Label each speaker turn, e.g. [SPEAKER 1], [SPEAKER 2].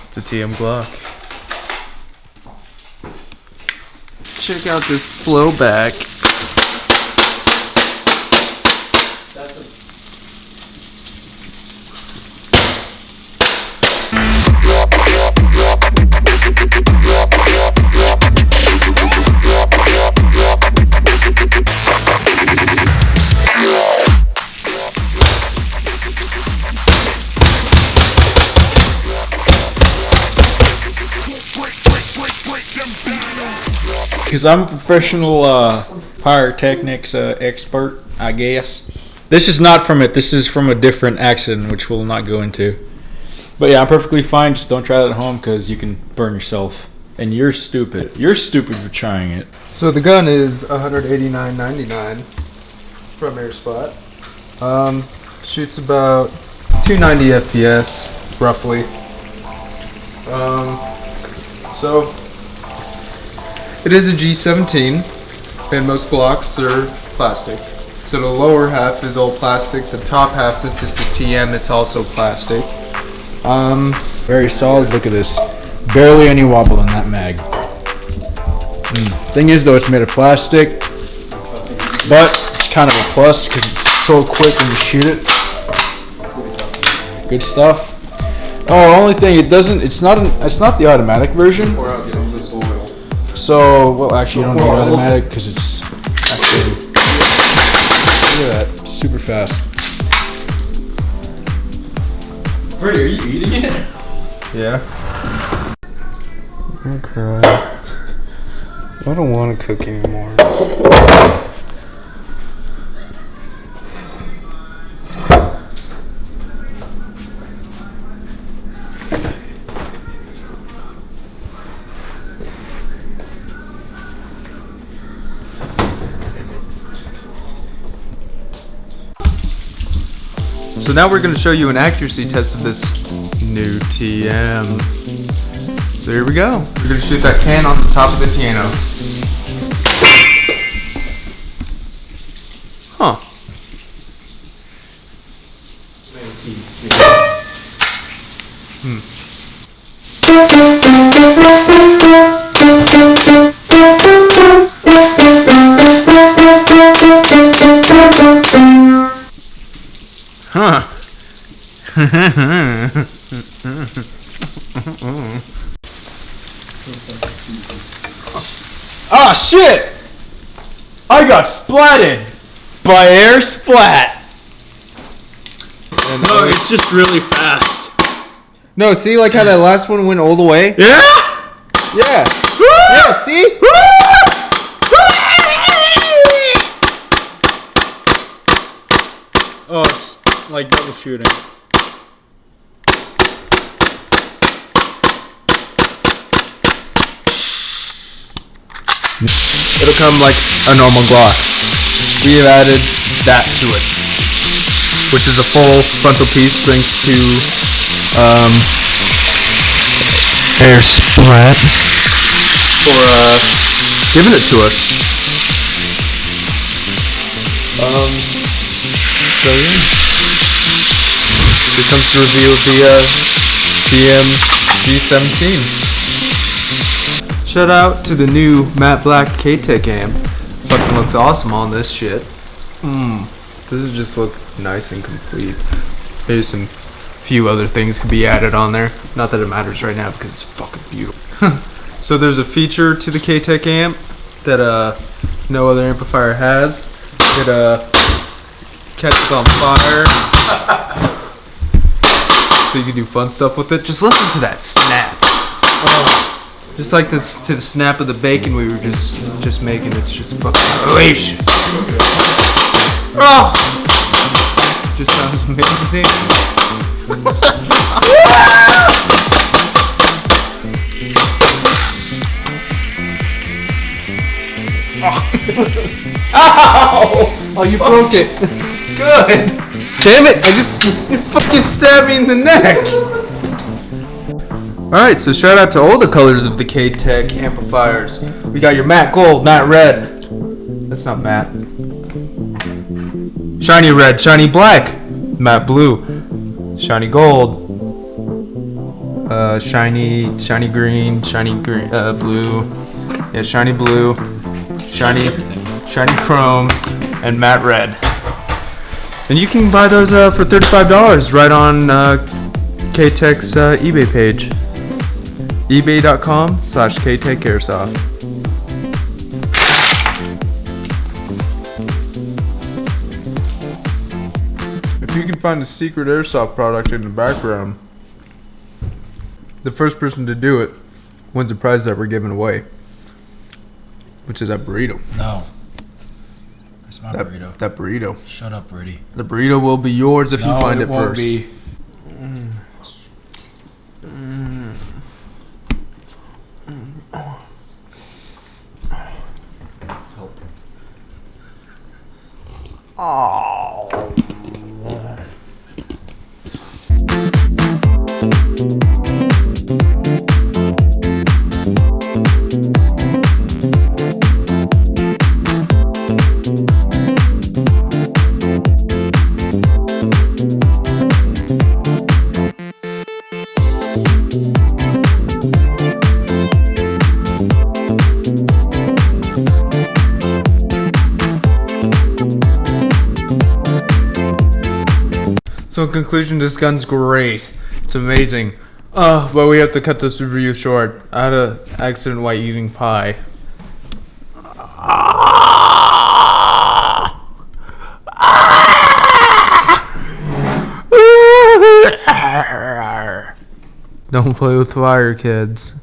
[SPEAKER 1] It's a TM Glock. Check out this flowback. Because I'm a professional pyrotechnics expert, I guess. This is not from it. This is from a different accident, which we'll not go into. But yeah, I'm perfectly fine. Just don't try that at home because you can burn yourself. And you're stupid. You're stupid for trying it.
[SPEAKER 2] So the gun is $189.99 from Airspot. Shoots about 290 FPS, roughly. So it is a G17, and most Glocks are plastic. So the lower half is all plastic. The top half, since it's the TM, it's also plastic.
[SPEAKER 1] Very solid. Look at this. Barely any wobble in that mag. Thing is, though, it's made of plastic, but it's kind of a plus because it's so quick when you shoot it. Good stuff. Oh, only thing it doesn't. It's not the automatic version. So, well, actually, you don't need automatic because it's actually, look at that, super fast.
[SPEAKER 3] Brady, are you eating it?
[SPEAKER 2] Yeah. I'm gonna cry. I don't want to cook anymore. So now we're going to show you an accuracy test of this new TM. So here we go. We're going to shoot that can off the top of the piano. Huh.
[SPEAKER 1] Huh. Ah, shit! I got splatted by air splat. No, it's just really fast.
[SPEAKER 2] No, see, like how that last one went all the way?
[SPEAKER 1] Yeah?
[SPEAKER 2] Yeah. Yeah, see?
[SPEAKER 1] Oh, it's like double shooting.
[SPEAKER 2] It'll come like a normal Glock. We have added that to it, which is a full frontal piece thanks to Air Splat for giving it to us. So yeah, here comes to reveal the TM G17. Shout out to the new matte black K Tech amp. Fucking looks awesome on this shit. Does it just look nice and complete? Maybe some few other things could be added on there. Not that it matters right now because it's fucking beautiful. So there's a feature to the K Tech amp that no other amplifier has. It catches on fire. So you can do fun stuff with it. Just listen to that snap. Oh. Just like this to the snap of the bacon we were just making. It's just fucking delicious. Oh! Just sounds amazing. Ow! Oh, you broke it. Good. Damn it! You fucking stabbed me in the neck. Alright, so shout out to all the colors of the K Tech amplifiers. We got your matte gold, matte red. That's not matte. Shiny red, shiny black, matte blue, shiny gold, shiny green, blue, yeah, shiny blue, shiny chrome, and matte red. And you can buy those for $35 right on K Tech's eBay page, ebay.com/K Tech Airsoft. If you can find a secret airsoft product in the background, the first person to do it wins a prize that we're giving away, which is that burrito.
[SPEAKER 1] No. That's my burrito.
[SPEAKER 2] That burrito.
[SPEAKER 1] Shut up, Brady.
[SPEAKER 2] The burrito will be yours if you find it
[SPEAKER 1] won't
[SPEAKER 2] first.
[SPEAKER 1] Be.
[SPEAKER 2] So in conclusion, this gun's great. It's amazing. But we have to cut this review short. I had an accident while eating pie. Don't play with fire, kids.